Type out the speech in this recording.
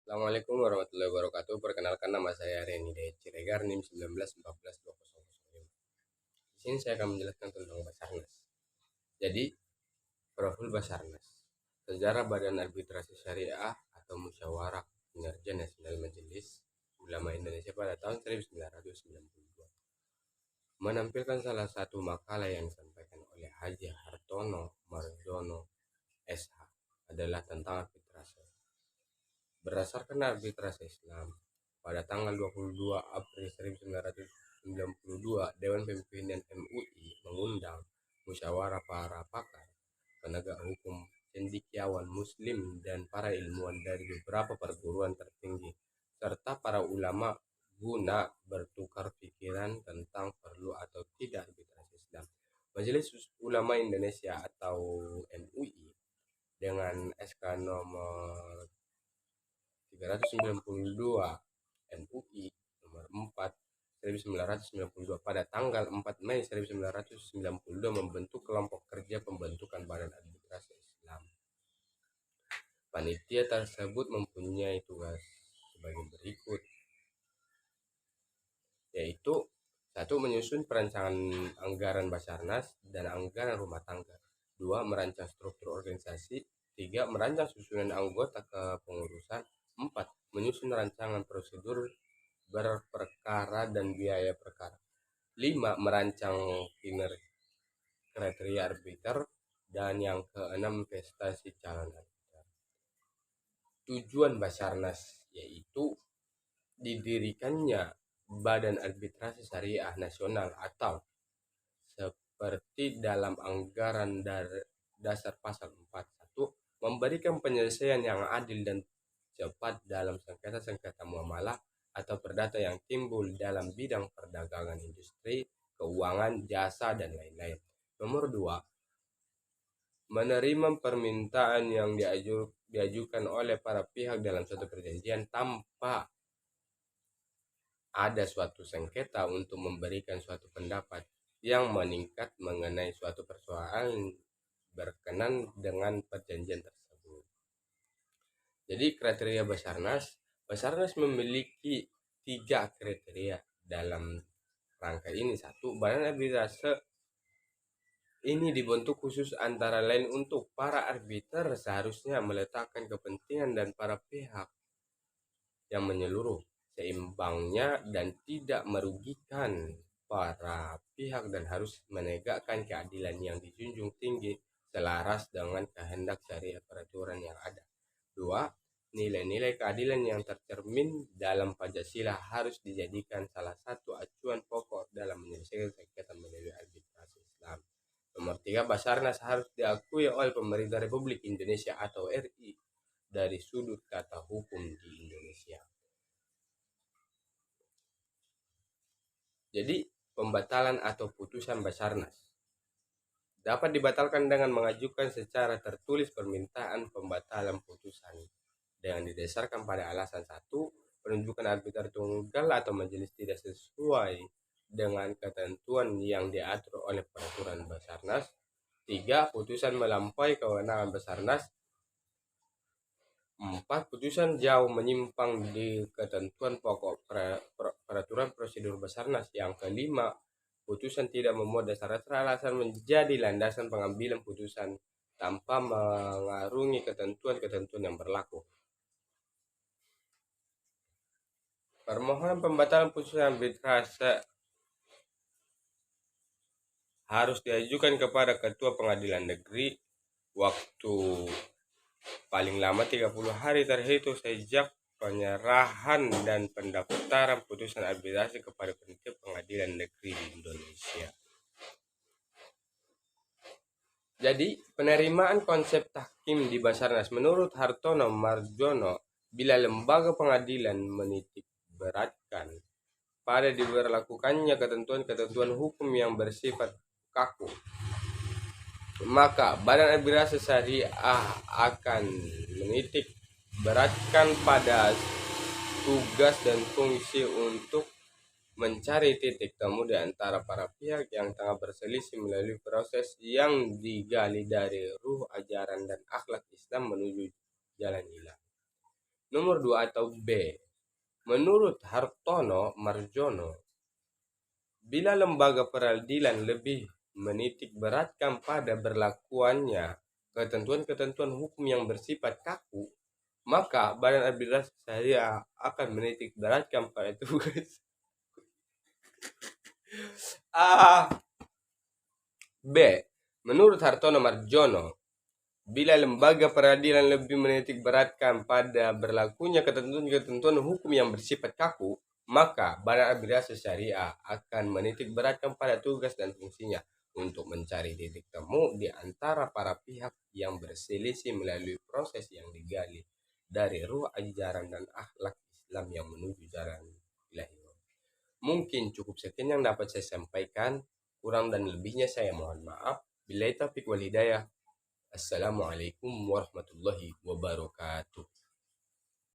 Assalamualaikum warahmatullahi wabarakatuh. Perkenalkan, nama saya Reni Dayat Ciregar, NIM 19142005. Di sini saya akan menjelaskan tentang Basarnas. Jadi, profil Basarnas. Sejarah Badan Arbitrasi Syariah atau Musyawarah Kinerja Nasional Majelis Ulama Indonesia pada tahun 1992 menampilkan salah satu makalah yang disampaikan oleh Haji Hartono Marjono SH adalah tentang arbitrase. Berdasarkan arbitrase Islam, pada tanggal 22 April 1992, Dewan Pimpinan MUI mengundang musyawarah para pakar, penegak hukum, cendekiawan muslim, dan para ilmuwan dari beberapa perguruan tertinggi, serta para ulama guna bertukar pikiran tentang perlu atau tidak arbitrase Islam. Majelis Ulama Indonesia atau MUI dengan SK nomor 392 MUI nomor 4 1992 pada tanggal 4 Mei 1992 membentuk kelompok kerja pembentukan Badan Arbitrase Islam. Panitia tersebut mempunyai tugas sebagai berikut, yaitu: 1. Menyusun perancangan anggaran Basarnas dan anggaran rumah tangga. 2. Merancang struktur organisasi. 3. Merancang susunan anggota kepengurusan. 4. Menyusun rancangan prosedur berperkara dan biaya perkara. 5. Merancang kriteria arbiter. Dan yang keenam, investasi calon arbiter. Tujuan Basarnas yaitu didirikannya Badan Arbitrasi Syariah Nasional atau seperti dalam anggaran dasar pasal 41, memberikan penyelesaian yang adil dan cepat dalam sengketa-sengketa muamalah atau perdata yang timbul dalam bidang perdagangan, industri, keuangan, jasa, dan lain-lain. Nomor 2, menerima permintaan yang diajukan oleh para pihak dalam suatu perjanjian tanpa ada suatu sengketa untuk memberikan suatu pendapat yang meningkat mengenai suatu persoalan berkenan dengan perjanjian tersebut. Jadi kriteria Basarnas memiliki 3 kriteria dalam rangka ini. 1. Badan arbitrase ini dibentuk khusus antara lain untuk para arbiter seharusnya meletakkan kepentingan dan para pihak yang menyeluruh seimbangnya dan tidak merugikan para pihak, dan harus menegakkan keadilan yang dijunjung tinggi selaras dengan kehendak syariat peraturan yang ada. 2. Nilai-nilai keadilan yang tercermin dalam Pancasila harus dijadikan salah satu acuan pokok dalam menyelesaikan sengketa melalui arbitrase Islam. Nomor 3, Basarnas harus diakui oleh pemerintah Republik Indonesia atau RI dari sudut kata hukum di Indonesia. Jadi, pembatalan atau putusan Basarnas dapat dibatalkan dengan mengajukan secara tertulis permintaan pembatalan putusan dengan didasarkan pada alasan: 1. Penunjukan arbiter tunggal atau majelis tidak sesuai dengan ketentuan yang diatur oleh peraturan Basarnas. 3. Putusan melampaui kewenangan Basarnas. 4. Putusan jauh menyimpang di ketentuan pokok peraturan prosedur Basarnas. Yang kelima, putusan tidak memuat dasar-dasar alasan menjadi landasan pengambilan putusan tanpa mengarungi ketentuan-ketentuan yang berlaku. Permohonan pembatalan putusan arbitrase harus diajukan kepada Ketua Pengadilan Negeri waktu paling lama 30 hari terhitung sejak penyerahan dan pendaftaran putusan arbitrase kepada Ketua Pengadilan Negeri di Indonesia. Jadi, penerimaan konsep tahkim di Basarnas menurut Hartono Marjono, bila lembaga pengadilan menitik beratkan pada diberlakukannya ketentuan-ketentuan hukum yang bersifat kaku, maka Badan Arbitrase Syariah akan menitik beratkan pada tugas dan fungsi untuk mencari titik temu di antara para pihak yang tengah berselisih melalui proses yang digali dari ruh ajaran dan akhlak Islam menuju jalan ilahi. Nomor 2 atau B. Menurut Hartono Marjono, bila lembaga peradilan lebih menitik beratkan pada berlakuannya ketentuan-ketentuan hukum yang bersifat kaku, maka Badan Arbitrase Syariah akan menitik beratkan pada tugas. A. B. Menurut Hartono Marjono, bila lembaga peradilan lebih menitik beratkan pada berlakunya ketentuan-ketentuan hukum yang bersifat kaku, maka Badan Arbitrase Syariah akan menitik beratkan pada tugas dan fungsinya untuk mencari titik temu di antara para pihak yang berselisih melalui proses yang digali dari ruh ajaran dan akhlak Islam yang menuju jalan ilahi. Mungkin cukup sekian yang dapat saya sampaikan. Kurang dan lebihnya saya mohon maaf. Billahi taufiq wal hidayah. Assalamualaikum warahmatullahi wabarakatuh.